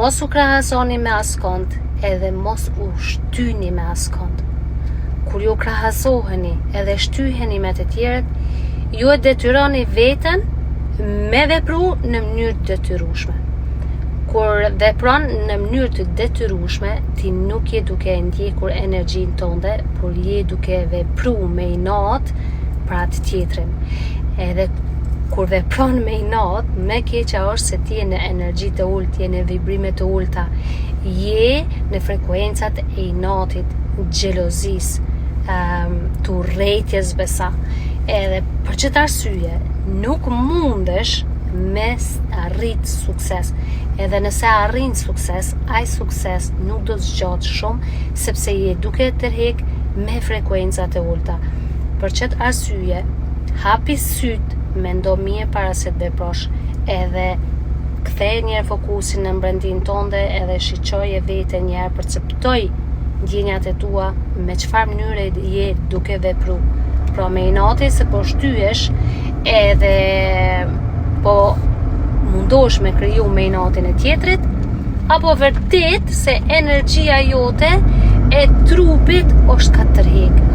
mos u krahasoni me askond, edhe mos u shtyni me askond. Kur ju krahasoheni edhe shtyheni me të tjerët, ju e detyroni veten me vepru në mënyrë të detyrueshme. Kur vepron në mënyrë të detyrueshme, ti nuk je duke ndjekur energjinë tënde, por je duke vepru me inat për atë tjetrin. Edhe kur vepron me inat, me keqja është se ti je në energji të ulët, je në vibrime të ulta, je në frekuencat e inatit, xhelozisë, të urrëties besa. Edhe për këtë arsye, nuk mundesh me arrit sukses. Edhe nëse arrin sukses, ai sukses nuk do të zgjat shumë, sepse je duke tërheq me frekuencat e ulta. Për këtë arsye, hapi syt, mendo mirë para se të veprosh, edhe kthej një fokusin në brendin tënde, edhe shiqoje veten një herë, perceptoj ndjenjat e tua, me çfarë mënyre je duke vepru. Pra me inati se po shtyesh, edhe po mundosh me kriju me inatin e tjetrit, apo vërtet se energjia jote e trupit është ka tërheq.